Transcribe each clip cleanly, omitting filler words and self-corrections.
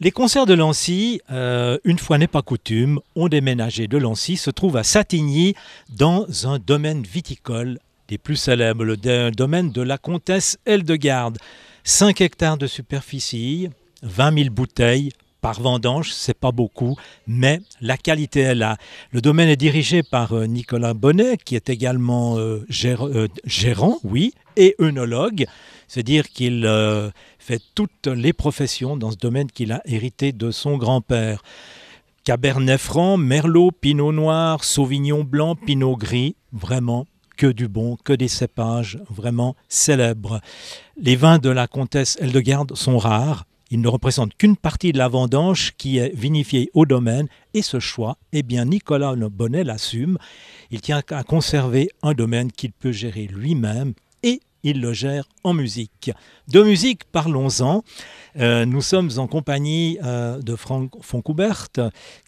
Les concerts de Lancy, une fois n'est pas coutume, ont déménagé de Lancy, se trouvent à Satigny, dans un domaine viticole des plus célèbres, le domaine de la comtesse Hildegarde. 5 hectares de superficie, 20 000 bouteilles par vendange, c'est pas beaucoup, mais la qualité est là. Le domaine est dirigé par Nicolas Bonnet, qui est également gérant, oui, et œnologue. C'est-à-dire qu'il fait toutes les professions dans ce domaine qu'il a hérité de son grand-père. Cabernet Franc, Merlot, Pinot Noir, Sauvignon Blanc, Pinot Gris, vraiment que du bon, que des cépages vraiment célèbres. Les vins de la comtesse Hildegarde sont rares. Ils ne représentent qu'une partie de la vendange qui est vinifiée au domaine. Et ce choix, eh bien, Nicolas Bonnet l'assume. Il tient à conserver un domaine qu'il peut gérer lui-même et il le gère en musique. De musique, parlons-en. Nous sommes en compagnie de Frank Foncoubert,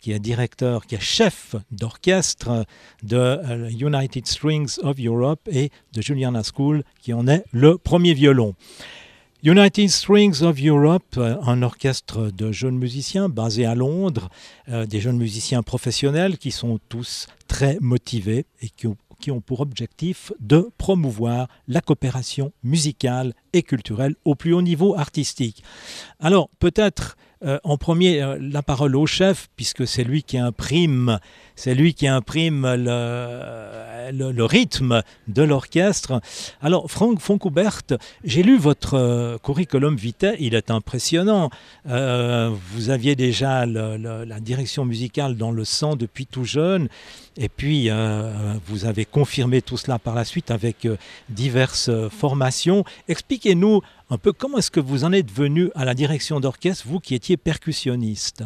qui est directeur, qui est chef d'orchestre de United Strings of Europe et de Juliana School, qui en est le premier violon. United Strings of Europe, un orchestre de jeunes musiciens basé à Londres, des jeunes musiciens professionnels qui sont tous très motivés et qui ont pour objectif de promouvoir la coopération musicale et culturelle au plus haut niveau artistique. Alors peut-être en premier la parole au chef, puisque c'est lui qui imprime le rythme de l'orchestre. Alors, Frank Foncoubert, j'ai lu votre curriculum vitae, il est impressionnant. Vous aviez déjà la direction musicale dans le sang depuis tout jeune, et puis vous avez confirmé tout cela par la suite avec diverses formations. Expliquez-nous un peu comment est-ce que vous en êtes venu à la direction d'orchestre, vous qui étiez percussionniste.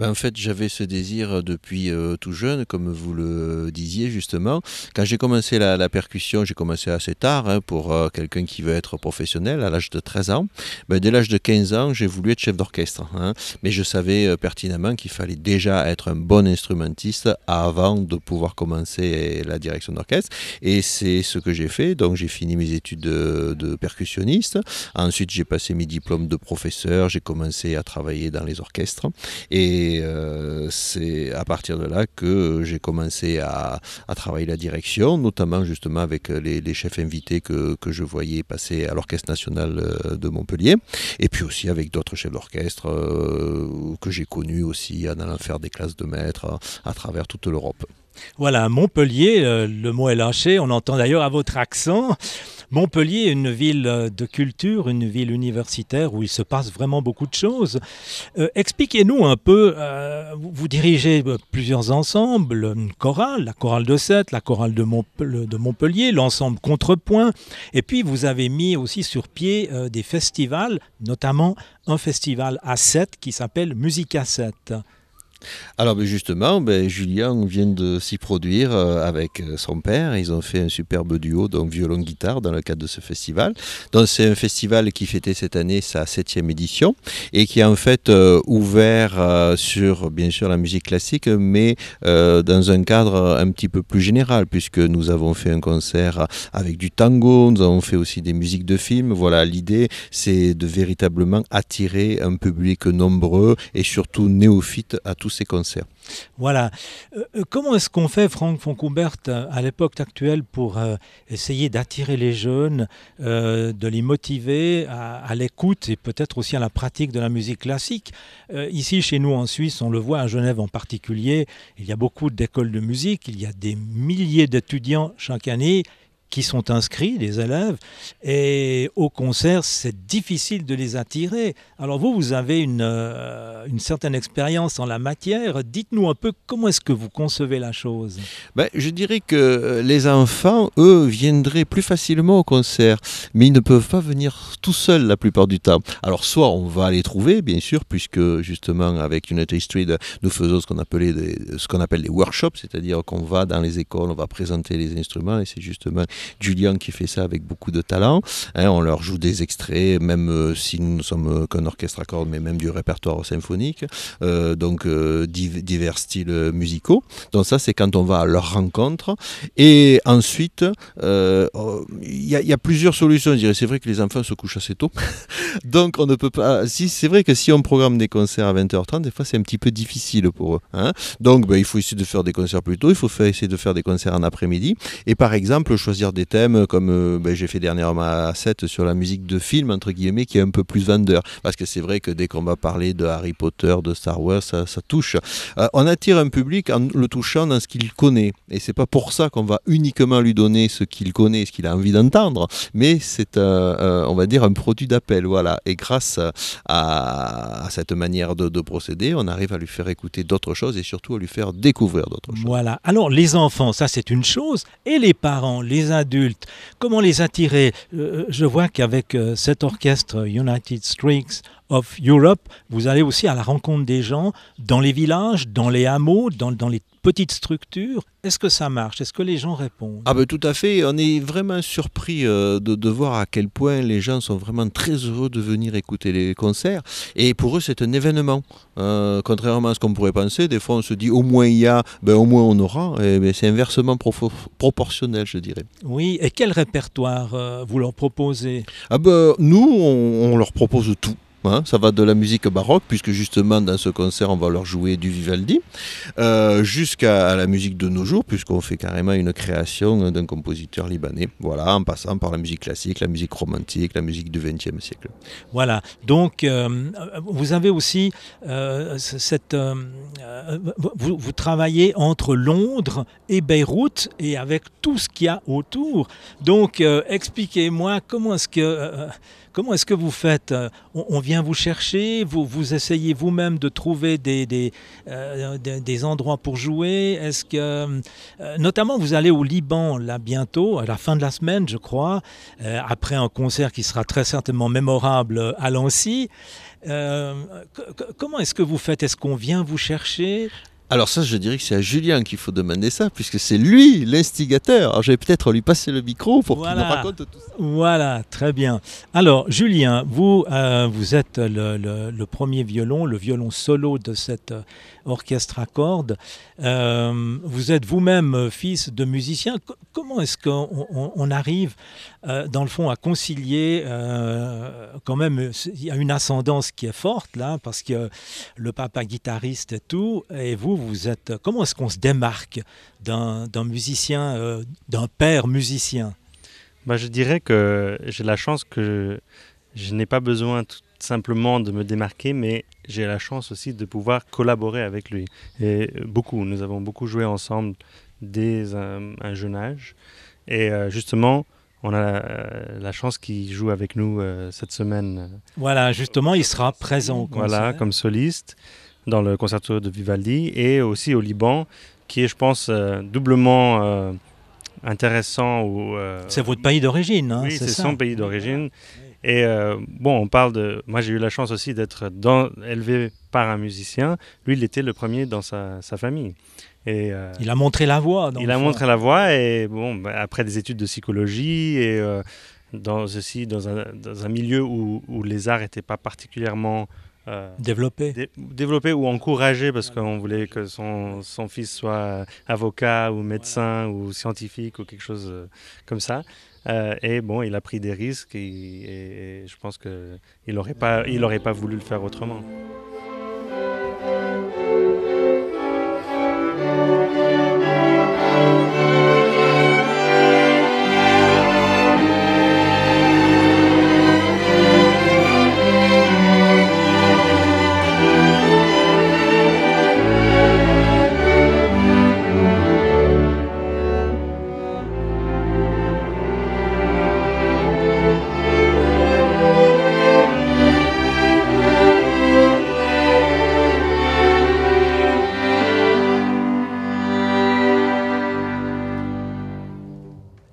En fait, j'avais ce désir depuis tout jeune, comme vous le disiez justement. Quand j'ai commencé la percussion, j'ai commencé assez tard pour quelqu'un qui veut être professionnel, à l'âge de 13 ans. Dès l'âge de 15 ans, j'ai voulu être chef d'orchestre. Mais je savais pertinemment qu'il fallait déjà être un bon instrumentiste avant de pouvoir commencer la direction d'orchestre. Et c'est ce que j'ai fait. Donc j'ai fini mes études de percussionniste. Ensuite, j'ai passé mes diplômes de professeur. J'ai commencé à travailler dans les orchestres. Et c'est à partir de là que j'ai commencé à travailler la direction, notamment justement avec les chefs invités que je voyais passer à l'Orchestre national de Montpellier, et puis aussi avec d'autres chefs d'orchestre que j'ai connus aussi en allant faire des classes de maîtres à travers toute l'Europe. Voilà, Montpellier, le mot est lâché, on entend d'ailleurs à votre accent. Montpellier est une ville de culture, une ville universitaire où il se passe vraiment beaucoup de choses. Expliquez-nous un peu, vous dirigez plusieurs ensembles, une chorale, la chorale de Sète, la chorale de Montpellier, l'ensemble Contrepoint, et puis vous avez mis aussi sur pied des festivals, notamment un festival à Sète qui s'appelle Musica Sète. Alors justement, Julien vient de s'y produire avec son père. Ils ont fait un superbe duo, donc violon-guitare, dans le cadre de ce festival. Donc c'est un festival qui fêtait cette année sa 7e édition et qui est en fait ouvert sur, bien sûr, la musique classique, mais dans un cadre un petit peu plus général, puisque nous avons fait un concert avec du tango, nous avons fait aussi des musiques de films. Voilà, l'idée, c'est de véritablement attirer un public nombreux et surtout néophyte à tous ces concerts. Voilà. Comment est-ce qu'on fait, Frank Foncoubert, à l'époque actuelle pour essayer d'attirer les jeunes, de les motiver à l'écoute et peut-être aussi à la pratique de la musique classique? Ici, chez nous en Suisse, on le voit, à Genève en particulier, il y a beaucoup d'écoles de musique, il y a des milliers d'étudiants chaque année qui sont inscrits, des élèves, et au concert, c'est difficile de les attirer. Alors vous avez une certaine expérience en la matière. Dites-nous un peu comment est-ce que vous concevez la chose. Je dirais que les enfants, eux, viendraient plus facilement au concert, mais ils ne peuvent pas venir tout seuls la plupart du temps. Alors soit on va les trouver, bien sûr, puisque justement avec United Street, nous faisons ce qu'on appelle des workshops, c'est-à-dire qu'on va dans les écoles, on va présenter les instruments, et c'est justement Julien qui fait ça avec beaucoup de talent. On leur joue des extraits, même si nous ne sommes qu'un orchestre à cordes, mais même du répertoire symphonique, donc divers styles musicaux. Donc ça, c'est quand on va à leur rencontre. Et ensuite, il y a plusieurs solutions. Je dirais, c'est vrai que les enfants se couchent assez tôt. Donc on ne peut pas... c'est vrai que si on programme des concerts à 20h30, des fois c'est un petit peu difficile pour eux. Donc il faut essayer de faire des concerts plus tôt, il faut essayer de faire des concerts en après-midi. Et par exemple, choisir des thèmes comme j'ai fait dernièrement à 7 sur la musique de film, entre guillemets, qui est un peu plus vendeur. Parce que c'est vrai que dès qu'on va parler de Harry Potter, de Star Wars, ça touche. On attire un public en le touchant dans ce qu'il connaît. Et c'est pas pour ça qu'on va uniquement lui donner ce qu'il connaît, ce qu'il a envie d'entendre, mais c'est, on va dire, un produit d'appel. Voilà. Et grâce à cette manière de procéder, on arrive à lui faire écouter d'autres choses et surtout à lui faire découvrir d'autres choses. Voilà. Alors, les enfants, ça c'est une chose. Et les parents, les adultes, comment les attirer? Je vois qu'avec cet orchestre United Strings of Europe, vous allez aussi à la rencontre des gens dans les villages, dans les hameaux, dans les petites structures. Est-ce que ça marche? Est-ce que les gens répondent? Ah ben tout à fait, on est vraiment surpris de voir à quel point les gens sont vraiment très heureux de venir écouter les concerts. Et pour eux, c'est un événement. Contrairement à ce qu'on pourrait penser, des fois on se dit au moins il y a, au moins on aura. Et c'est inversement proportionnel, je dirais. Oui, et quel répertoire vous leur proposez? Nous, on leur propose tout. Ça va de la musique baroque, puisque justement dans ce concert on va leur jouer du Vivaldi, jusqu'à la musique de nos jours, puisqu'on fait carrément une création d'un compositeur libanais, voilà, en passant par la musique classique, la musique romantique, la musique du XXe siècle. Voilà, donc vous avez aussi vous travaillez entre Londres et Beyrouth et avec tout ce qu'il y a autour. Donc expliquez-moi comment est-ce que vous faites? On vient vous chercher, vous essayez vous-même de trouver des endroits pour jouer. Est-ce que, notamment, vous allez au Liban là bientôt, à la fin de la semaine, je crois, après un concert qui sera très certainement mémorable à Lancy. Comment est-ce que vous faites? Est-ce qu'on vient vous chercher? Alors ça, je dirais que c'est à Julien qu'il faut demander ça, puisque c'est lui l'instigateur. Alors je vais peut-être lui passer le micro pour qu'il nous raconte tout ça. Voilà, très bien. Alors Julien, vous êtes le premier violon, le violon solo de cet orchestre à cordes. Vous êtes vous-même fils de musicien. Comment est-ce qu'on arrive, dans le fond, à concilier quand même, il y a une ascendance qui est forte là, parce que le papa guitariste et tout, et vous êtes... Comment est-ce qu'on se démarque d'un musicien, d'un père musicien? Je dirais que j'ai la chance que je n'ai pas besoin tout simplement de me démarquer, mais j'ai la chance aussi de pouvoir collaborer avec lui. Et nous avons beaucoup joué ensemble dès un jeune âge. Et justement, on a la chance qu'il joue avec nous cette semaine. Voilà, justement, il sera présent au concert. Voilà, comme soliste dans le concerto de Vivaldi et aussi au Liban, qui est, je pense, doublement intéressant. C'est votre pays d'origine, hein? Oui, c'est ça. son pays d'origine. Et on parle de... Moi, j'ai eu la chance aussi d'être élevé par un musicien. Lui, il était le premier dans sa famille. Et, il a montré la voie. Il a montré la voie et après des études de psychologie et dans un milieu où les arts n'étaient pas particulièrement développés ou encouragés parce qu'on voulait que son fils soit avocat ou médecin ou scientifique ou quelque chose comme ça. Il a pris des risques et je pense qu'il n'aurait pas voulu le faire autrement.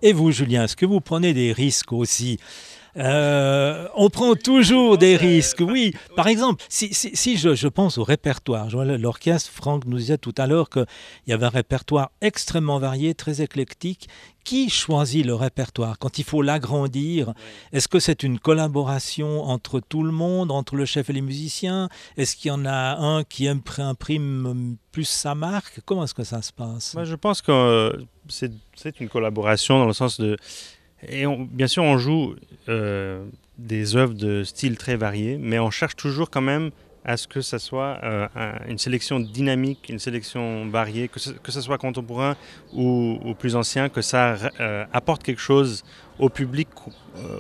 Et vous, Julien, est-ce que vous prenez des risques aussi? On prend toujours des risques, oui. Par exemple, si je pense au répertoire, je vois l'orchestre, Franck nous disait tout à l'heure qu'il y avait un répertoire extrêmement varié, très éclectique. Qui choisit le répertoire quand il faut l'agrandir? Est-ce que c'est une collaboration entre tout le monde, entre le chef et les musiciens? Est-ce qu'il y en a un qui imprime plus sa marque? Comment est-ce que ça se passe? Moi, je pense que c'est une collaboration dans le sens de... bien sûr, on joue des œuvres de styles très variés, mais on cherche toujours quand même à ce que ça soit une sélection dynamique, une sélection variée, que ce soit contemporain ou plus ancien, que ça apporte quelque chose au public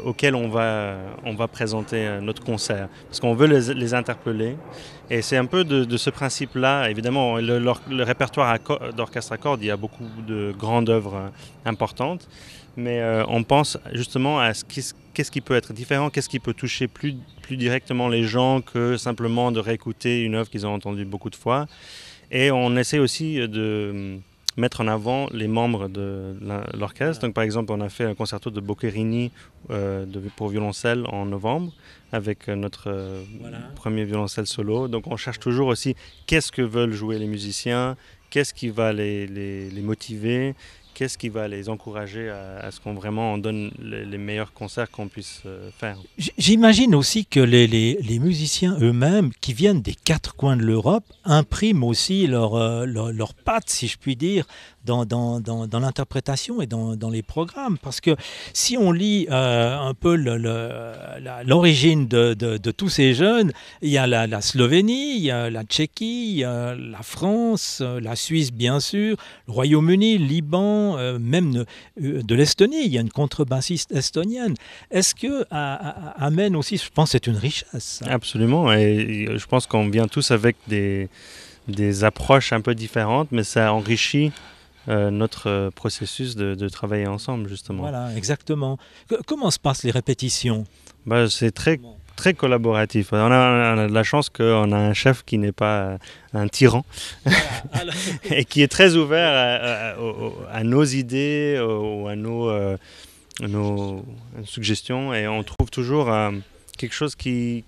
auquel on va présenter notre concert. Parce qu'on veut les interpeller. Et c'est un peu de ce principe-là. Évidemment, le répertoire d'orchestre à cordes, il y a beaucoup de grandes œuvres importantes. Mais on pense justement à qu'est-ce qui peut être différent, qu'est-ce qui peut toucher plus directement les gens que simplement de réécouter une œuvre qu'ils ont entendue beaucoup de fois. Et on essaie aussi de mettre en avant les membres de l'orchestre. Donc, par exemple, on a fait un concerto de Boccherini pour violoncelle en novembre avec notre premier violoncelle solo. Donc, on cherche toujours aussi qu'est-ce que veulent jouer les musiciens, qu'est-ce qui va les motiver, qu'est-ce qui va les encourager à ce qu'on vraiment donne les meilleurs concerts qu'on puisse faire. J'imagine aussi que les musiciens eux-mêmes, qui viennent des quatre coins de l'Europe, impriment aussi leur patte, si je puis dire, dans l'interprétation et dans les programmes. Parce que si on lit un peu l'origine de tous ces jeunes, il y a la Slovénie, il y a la Tchéquie, il y a la France, la Suisse bien sûr, le Royaume-Uni, le Liban, même de l'Estonie, il y a une contrebassiste estonienne. Est-ce que amène aussi, je pense que c'est une richesse. Ça. Absolument, et je pense qu'on vient tous avec des approches un peu différentes, mais ça enrichit notre processus de travailler ensemble, justement. Voilà, exactement. Comment se passent les répétitions? C'est très collaboratif. On a de la chance qu'on a un chef qui n'est pas un tyran et qui est très ouvert à nos idées ou à nos suggestions, et on trouve toujours quelque chose qui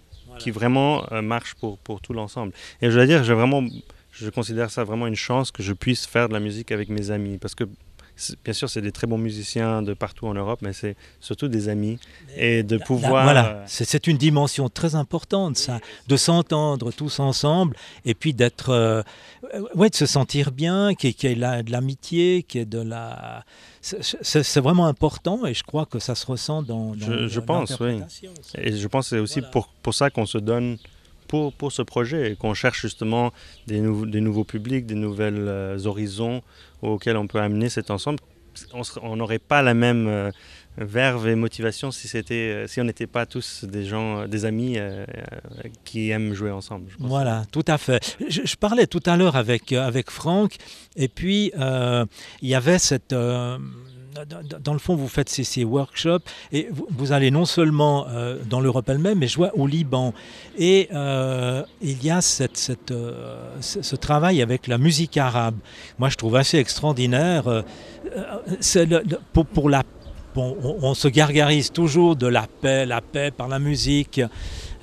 vraiment marche pour tout l'ensemble. Et je dois dire, je considère ça vraiment une chance que je puisse faire de la musique avec mes amis, parce que bien sûr, c'est des très bons musiciens de partout en Europe, mais c'est surtout des amis. Et de pouvoir... Voilà, c'est une dimension très importante, ça, de s'entendre tous ensemble, et puis de se sentir bien, qu'il y ait de l'amitié, qu'il y ait de la... C'est vraiment important, et je crois que ça se ressent dans je pense, oui. Et je pense que c'est aussi pour ça qu'on se donne pour ce projet, et qu'on cherche justement des nouveaux publics, des nouvelles horizons auxquels on peut amener cet ensemble. On n'aurait pas la même verve et motivation si on n'était pas tous des amis qui aiment jouer ensemble. Je pense. Voilà, tout à fait. Je parlais tout à l'heure avec Franck, et puis il y avait cette... dans le fond, vous faites ces workshops, et vous allez non seulement dans l'Europe elle-même, mais je vois au Liban. Et il y a ce travail avec la musique arabe. Moi, je trouve assez extraordinaire. On se gargarise toujours de la paix par la musique.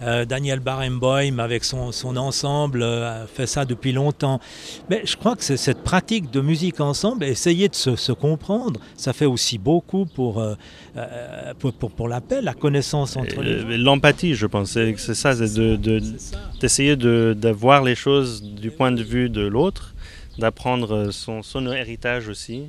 Daniel Barenboim, avec son ensemble, fait ça depuis longtemps. Mais je crois que c'est cette pratique de musique ensemble, essayer de se comprendre, ça fait aussi beaucoup pour la paix, la connaissance entre les gens. L'empathie, je pense, c'est ça, d'essayer de voir les choses du point de vue de l'autre, d'apprendre son héritage aussi.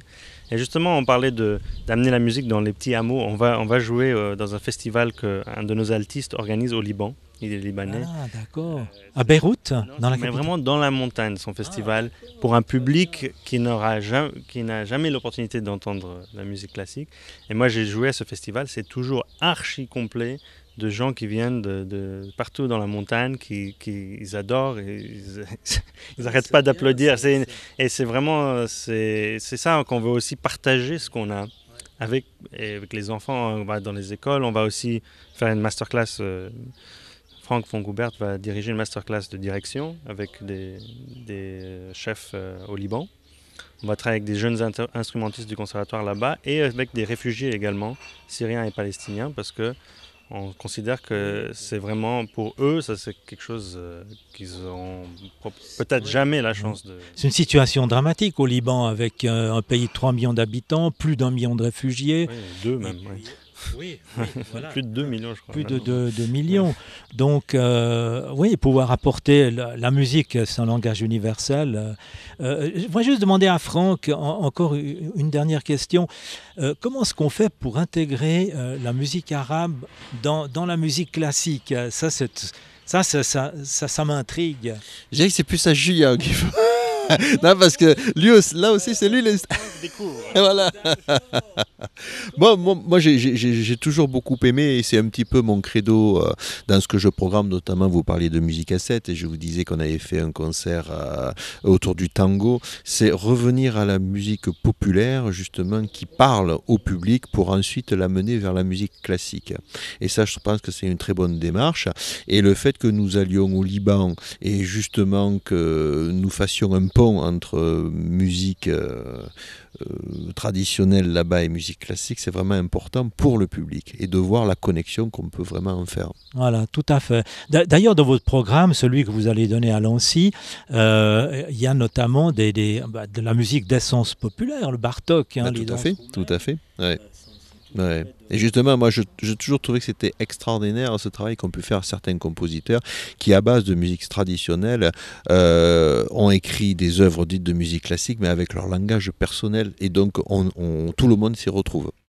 Et justement, on parlait d'amener la musique dans les petits hameaux. On va jouer dans un festival qu'un de nos altistes organise au Liban. Il est libanais. Ah, d'accord. À Beyrouth, dans la capitale. Mais vraiment dans la montagne, son festival, pour un public qui n'a jamais l'opportunité d'entendre la musique classique. Et moi, j'ai joué à ce festival. C'est toujours archi complet de gens qui viennent de partout dans la montagne, ils adorent, ils n'arrêtent pas d'applaudir. Et c'est vraiment, c'est ça qu'on veut aussi partager, ce qu'on a avec les enfants. On va dans les écoles, on va aussi faire une masterclass. Franck Fongoubert va diriger une masterclass de direction avec des chefs au Liban. On va travailler avec des jeunes instrumentistes du conservatoire là-bas, et avec des réfugiés également, syriens et palestiniens, parce que On considère que c'est vraiment pour eux, ça c'est quelque chose qu'ils auront peut-être jamais la chance de... C'est une situation dramatique au Liban avec un pays de 3 millions d'habitants, plus d'1 million de réfugiés. Oui, 2 même, oui. Oui, voilà. Plus de 2 millions, je crois. Plus de 2 millions. Donc, oui, pouvoir apporter la musique, c'est un langage universel. Je voudrais juste demander à Franck, encore une dernière question. Comment est-ce qu'on fait pour intégrer la musique arabe dans la musique classique? Ça m'intrigue. Je dirais que c'est plus à Julien qu'il faut. Non, parce que lui aussi, là aussi, c'est lui. Voilà. Bon, moi j'ai toujours beaucoup aimé, et c'est un petit peu mon credo dans ce que je programme, notamment vous parliez de musique à 7 et je vous disais qu'on avait fait un concert autour du tango, c'est revenir à la musique populaire justement qui parle au public pour ensuite l'amener vers la musique classique. Et ça, je pense que c'est une très bonne démarche, et le fait que nous allions au Liban et justement que nous fassions un pont entre musique traditionnelle là-bas et musique classique, c'est vraiment important pour le public et de voir la connexion qu'on peut vraiment en faire. Voilà, tout à fait. D'ailleurs, dans votre programme, celui que vous allez donner à Lancy, il y a notamment de la musique d'essence populaire, le Bartok. Hein, tout à fait. Ouais. Ouais. Et justement, moi, j'ai toujours trouvé que c'était extraordinaire ce travail qu'ont pu faire certains compositeurs qui, à base de musique traditionnelle, ont écrit des œuvres dites de musique classique, mais avec leur langage personnel. Et donc, tout le monde s'y retrouve.